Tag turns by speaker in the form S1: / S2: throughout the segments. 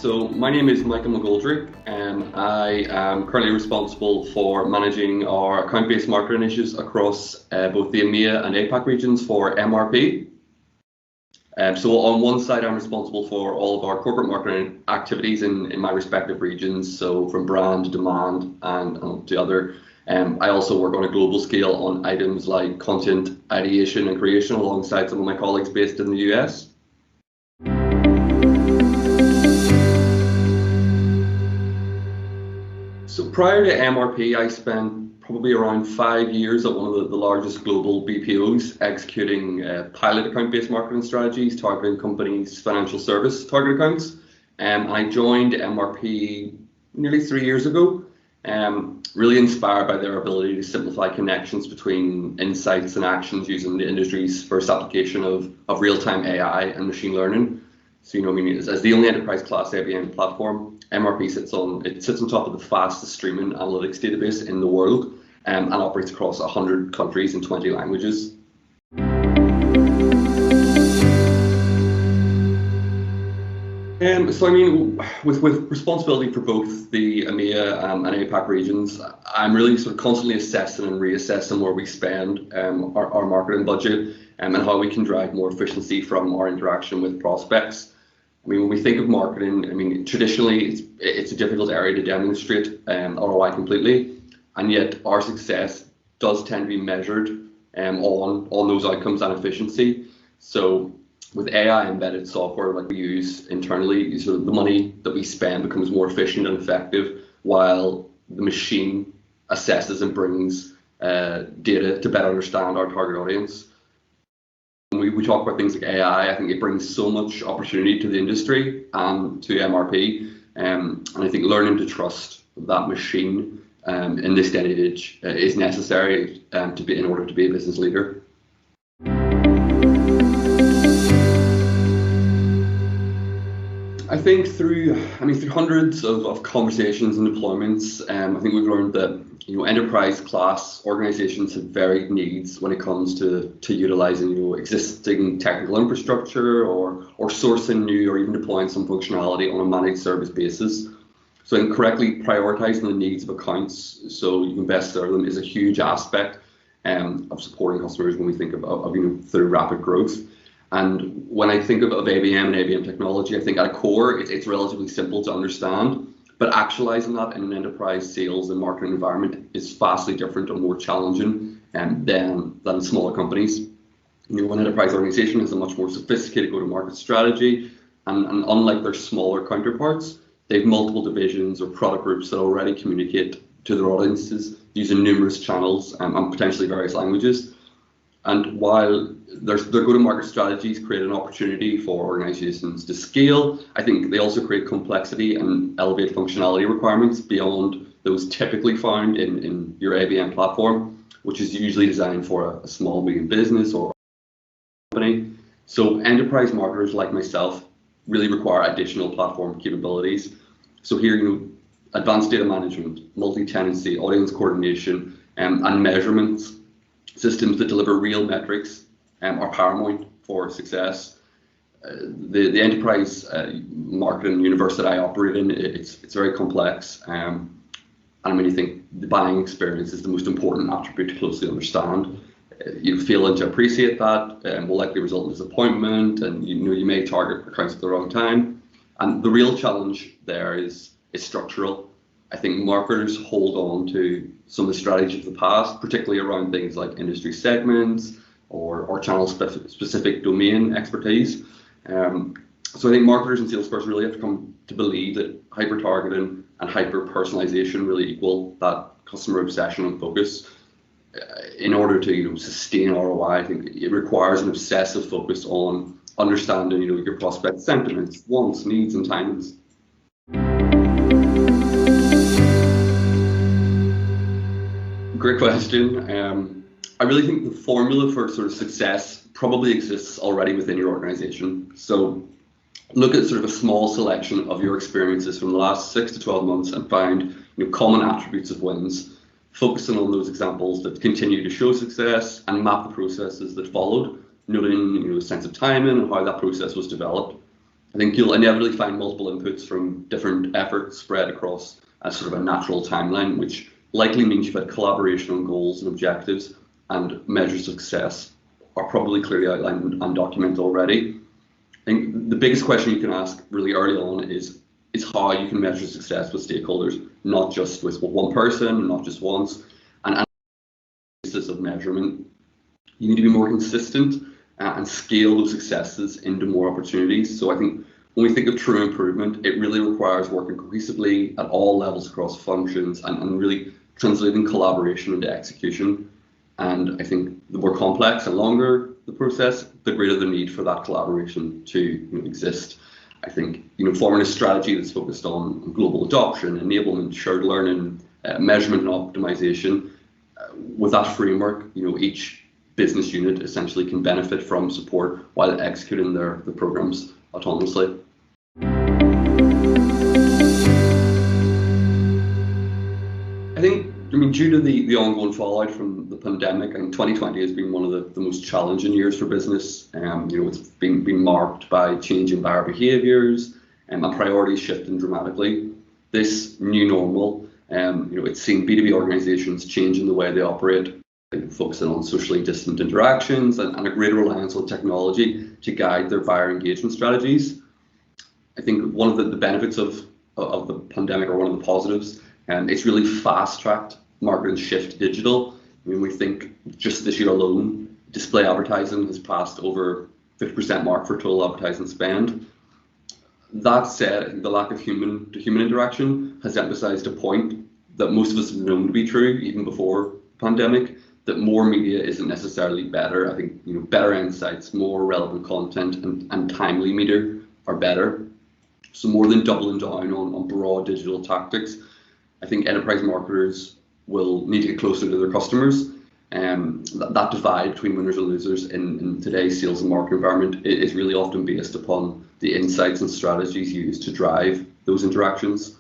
S1: So my name is Michael McGoldrick, and I am currently responsible for managing our account-based marketing initiatives across both the EMEA and APAC regions for MRP. So on one side, I'm responsible for all of our corporate marketing activities in my respective regions, so from brand, demand, and to other. I also work on a global scale on items like content ideation and creation alongside some of my colleagues based in the US. So prior to MRP, I spent probably around 5 years at one of the largest global BPOs executing pilot account-based marketing strategies targeting companies' financial service target accounts. And I joined MRP nearly 3 years ago, really inspired by their ability to simplify connections between insights and actions using the industry's first application of real-time AI and machine learning. So, as the only enterprise-class ABM platform, MRP sits on top of the fastest streaming analytics database in the world, and operates across 100 countries and 20 languages. With responsibility for both the EMEA and APAC regions, I'm really sort of constantly assessing and reassessing where we spend our marketing budget and how we can drive more efficiency from our interaction with prospects. When we think of marketing, traditionally it's a difficult area to demonstrate ROI completely, and yet our success does tend to be measured on those outcomes and efficiency. So with AI embedded software like we use internally, sort of the money that we spend becomes more efficient and effective, while the machine assesses and brings data to better understand our target audience. When we talk about things like AI, I think it brings so much opportunity to the industry and to MRP, and I think learning to trust that machine in this day and age is necessary in order to be a business leader. I think through hundreds of conversations and deployments, I think we've learned that enterprise class organizations have varied needs when it comes to utilizing existing technical infrastructure or sourcing new or even deploying some functionality on a managed service basis. So I think correctly prioritizing the needs of accounts so you can best serve them is a huge aspect of supporting customers when we think of through rapid growth. And when I think of ABM and ABM technology, I think at a core, it's relatively simple to understand, but actualizing that in an enterprise sales and marketing environment is vastly different and more challenging than smaller companies. An enterprise organization has a much more sophisticated go-to-market strategy, and unlike their smaller counterparts, they have multiple divisions or product groups that already communicate to their audiences using numerous channels and potentially various languages. And while their go-to-market strategies create an opportunity for organizations to scale, I think they also create complexity and elevate functionality requirements beyond those typically found in your ABM platform, which is usually designed for a small, medium business or company. So enterprise marketers like myself really require additional platform capabilities. So here, advanced data management, multi-tenancy, audience coordination, and measurements systems that deliver real metrics are paramount for success. The enterprise marketing universe that I operate in, it's very complex. And when you think the buying experience is the most important attribute to closely understand, you fail to appreciate that will likely result in disappointment, and you may target accounts at the wrong time. And the real challenge there is structural. I think marketers hold on to some of the strategies of the past, particularly around things like industry segments or channel-specific domain expertise. So I think marketers and salespersons really have to come to believe that hyper-targeting and hyper-personalization really equal that customer obsession and focus. In order to sustain ROI, I think it requires an obsessive focus on understanding your prospect sentiments, wants, needs, and timings. Great question. I really think the formula for sort of success probably exists already within your organization. So look at sort of a small selection of your experiences from the last 6 to 12 months and find common attributes of wins, focusing on those examples that continue to show success and map the processes that followed, noting a sense of timing and how that process was developed. I think you'll inevitably find multiple inputs from different efforts spread across a sort of a natural timeline, which likely means you've had collaboration on goals and objectives, and measures of success are probably clearly outlined and documented already. I think the biggest question you can ask really early on is how you can measure success with stakeholders, not just with one person, not just once, and basis of measurement. You need to be more consistent and scale those successes into more opportunities. So I think when we think of true improvement, it really requires working cohesively at all levels across functions and really translating collaboration into execution. And I think the more complex and longer the process, the greater the need for that collaboration to exist. I think forming a strategy that's focused on global adoption, enablement, shared learning, measurement and optimization. With that framework, each business unit essentially can benefit from support while executing their programs autonomously. I think, due to the ongoing fallout from the pandemic, and 2020 has been one of the most challenging years for business. It's been marked by changing buyer behaviours and priorities shifting dramatically. This new normal, it's seen B2B organisations changing the way they operate, focusing on socially distant interactions and a greater reliance on technology to guide their buyer engagement strategies. I think one of the benefits of the pandemic, or one of the positives, it's really fast-tracked marketing's shift to digital. We think just this year alone, display advertising has passed over 50% mark for total advertising spend. That said, I think the lack of human-to-human interaction has emphasised a point that most of us have known to be true even before the pandemic, that more media isn't necessarily better. I think better insights, more relevant content, and timely media are better. So more than doubling down on broad digital tactics, I think enterprise marketers will need to get closer to their customers. That divide between winners and losers in today's sales and marketing environment is really often based upon the insights and strategies used to drive those interactions.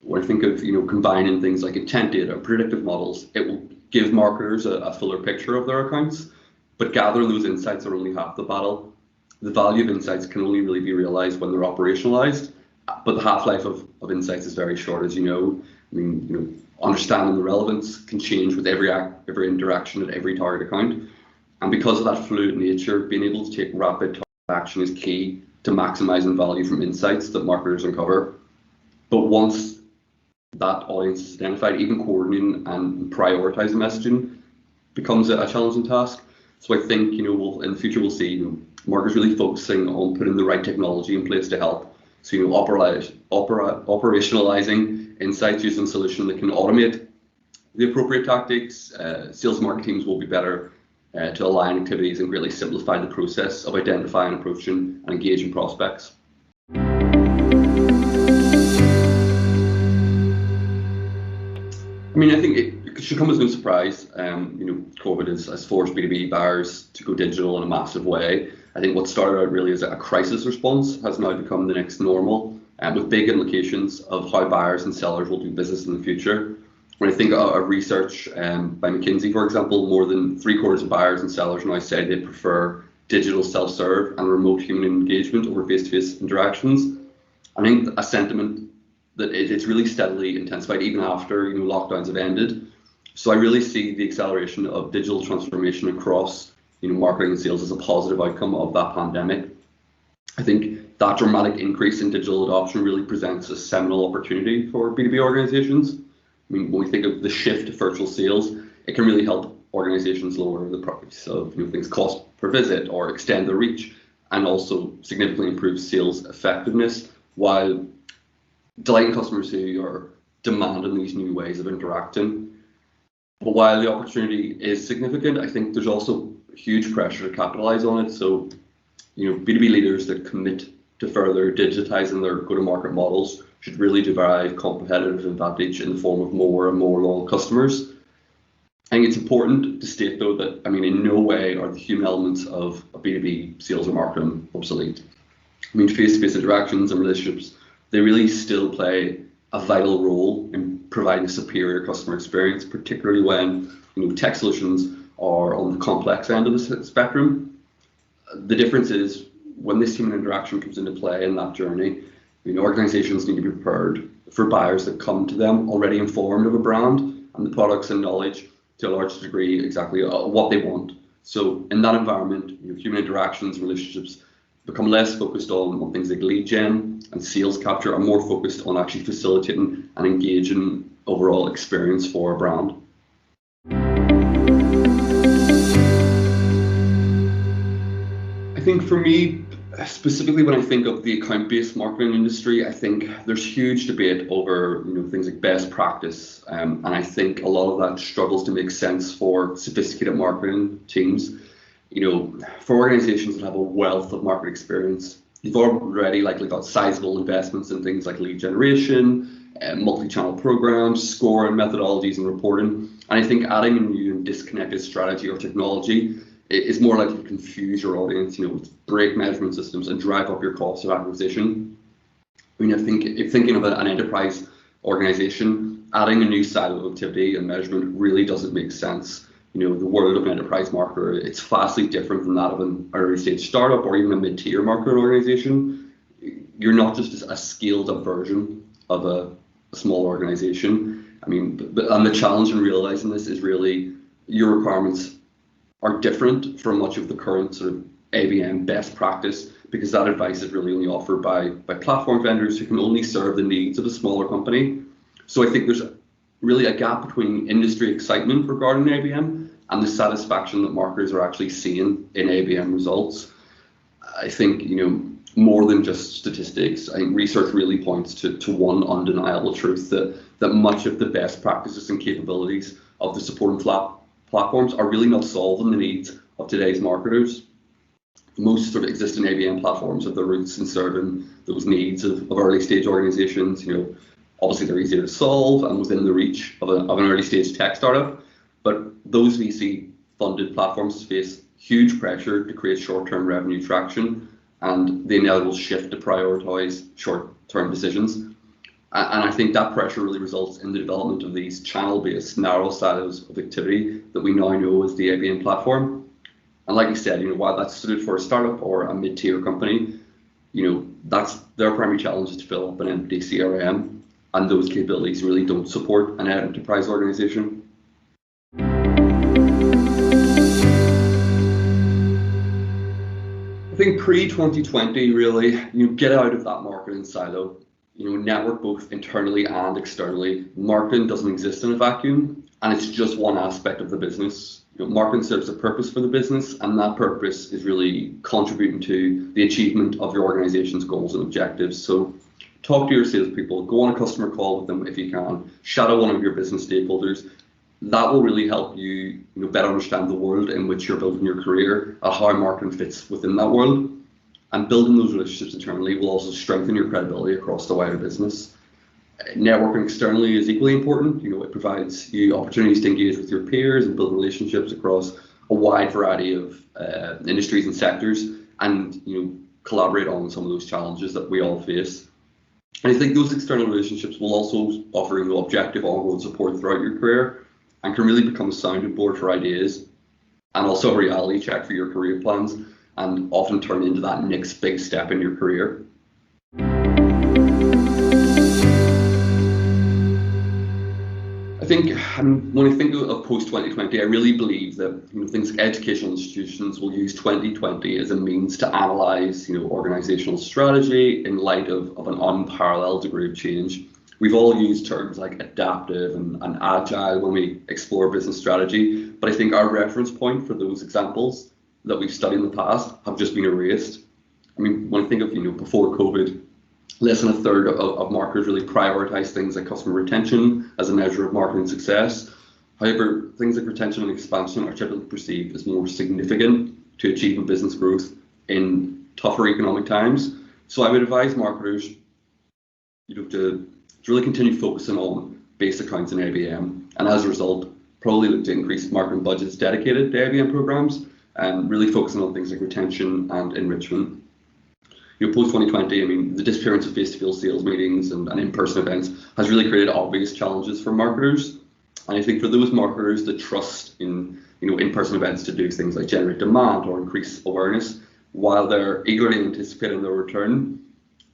S1: When I think of combining things like intent data, predictive models, it will give marketers a fuller picture of their accounts, but gathering those insights are only half the battle. The value of insights can only really be realized when they're operationalized, but the half-life of insights is very short, as you know. Understanding the relevance can change with every interaction at every target account. And because of that fluid nature, being able to take rapid action is key to maximizing value from insights that marketers uncover. But once that audience is identified, even coordinating and prioritizing messaging becomes a challenging task. So I think in the future we'll see marketers really focusing on putting the right technology in place to help. So operationalizing insights using solutions that can automate the appropriate tactics. Sales and marketing teams will be better to align activities and greatly simplify the process of identifying, approaching, and engaging prospects. I think it should come as no surprise. COVID has forced B2B buyers to go digital in a massive way. I think what started out really as a crisis response has now become the next normal, with big implications of how buyers and sellers will do business in the future. When I think of research by McKinsey, for example, more than 3/4 of buyers and sellers now say they prefer digital self-serve and remote human engagement over face-to-face interactions. I think a sentiment that it's really steadily intensified even after lockdowns have ended. So I really see the acceleration of digital transformation across marketing and sales as a positive outcome of that pandemic. I think that dramatic increase in digital adoption really presents a seminal opportunity for B2B organizations. When we think of the shift to virtual sales, it can really help organizations lower the price of things cost per visit or extend the reach, and also significantly improve sales effectiveness while delighting customers who are demanding these new ways of interacting. But while the opportunity is significant, I think there's also huge pressure to capitalize on it. So, B2B leaders that commit to further digitizing their go-to-market models should really derive competitive advantage in the form of more and more loyal customers. I think it's important to state, though, that in no way are the human elements of a B2B sales or marketing obsolete. Face-to-face interactions and relationships, they really still play a vital role in providing a superior customer experience, particularly when tech solutions are on the complex end of the spectrum. The difference is when this human interaction comes into play in that journey, organizations need to be prepared for buyers that come to them already informed of a brand and the products and knowledge to a large degree exactly what they want. So in that environment, human interactions, relationships become less focused on things like lead gen and sales capture, are more focused on actually facilitating and engaging overall experience for a brand. I think for me, specifically when I think of the account-based marketing industry, I think there's huge debate over things like best practice, and I think a lot of that struggles to make sense for sophisticated marketing teams. For organizations that have a wealth of market experience, you've already likely got sizable investments in things like lead generation, multi-channel programs, scoring methodologies and reporting. And I think adding a new and disconnected strategy or technology is more likely to confuse your audience, with break measurement systems and drive up your cost of acquisition. I think if thinking of an enterprise organization, adding a new silo of activity and measurement really doesn't make sense. The world of an enterprise marketer, it's vastly different from that of an early stage startup or even a mid-tier marketing organization. You're not just a scaled up version of a small organization. And the challenge in realizing this is really your requirements are different from much of the current sort of ABM best practice, because that advice is really only offered by platform vendors who can only serve the needs of a smaller company. So I think there's really a gap between industry excitement regarding ABM and the satisfaction that marketers are actually seeing in ABM results. I think, more than just statistics, I think research really points to one undeniable truth, that much of the best practices and capabilities of the supporting platforms are really not solving the needs of today's marketers. Most sort of existing ABM platforms have their roots in serving those needs of early stage organizations. Obviously they're easier to solve and within the reach of an early stage tech startup, but those VC funded platforms face huge pressure to create short-term revenue traction and the inevitable shift to prioritize short-term decisions. And I think that pressure really results in the development of these channel-based narrow silos of activity that we now know as the ABM platform. And like you said, while that's suited for a startup or a mid-tier company, that's their primary challenge is to fill up an empty CRM, and those capabilities really don't support an enterprise organization. I think pre-2020, really, get out of that marketing silo, network both internally and externally. Marketing doesn't exist in a vacuum, and it's just one aspect of the business. Marketing serves a purpose for the business, and that purpose is really contributing to the achievement of your organization's goals and objectives. So talk to your salespeople, go on a customer call with them if you can, shadow one of your business stakeholders. That will really help you, better understand the world in which you're building your career and how marketing fits within that world. And building those relationships internally will also strengthen your credibility across the wider business. Networking externally is equally important. It provides you opportunities to engage with your peers and build relationships across a wide variety of industries and sectors, and collaborate on some of those challenges that we all face. And I think those external relationships will also offer objective ongoing support throughout your career and can really become a sounding board for ideas and also a reality check for your career plans, and often turn into that next big step in your career. I think when I think of post-2020, I really believe that things like educational institutions will use 2020 as a means to analyse organisational strategy in light of an unparalleled degree of change. We've all used terms like adaptive and agile when we explore business strategy, but I think our reference point for those examples that we've studied in the past have just been erased. When I think of before COVID, less than a third of marketers really prioritize things like customer retention as a measure of marketing success. However, things like retention and expansion are typically perceived as more significant to achieving business growth in tougher economic times. So I would advise marketers to really continue focusing on base accounts and ABM, and as a result, probably look to increase marketing budgets dedicated to ABM programs and really focusing on things like retention and enrichment. Post-2020, the disappearance of face-to-face sales meetings and in-person events has really created obvious challenges for marketers. And I think for those marketers that trust in in-person events to do things like generate demand or increase awareness, while they're eagerly anticipating their return,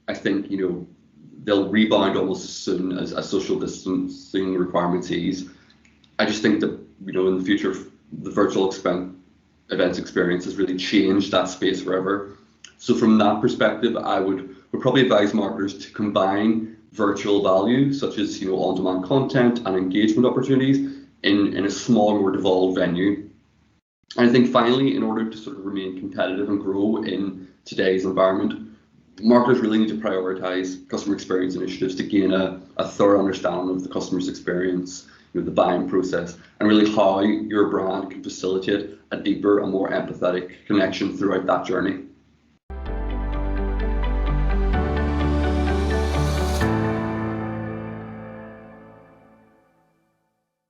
S1: I think, they'll rebound almost as soon as social distancing requirements ease. I just think that, in the future, the virtual events experience has really changed that space forever. So from that perspective, I would probably advise marketers to combine virtual value, such as, on-demand content and engagement opportunities in a small, more devolved venue. And I think finally, in order to sort of remain competitive and grow in today's environment, marketers really need to prioritize customer experience initiatives to gain a thorough understanding of the customer's experience, the buying process, and really how your brand can facilitate a deeper and more empathetic connection throughout that journey.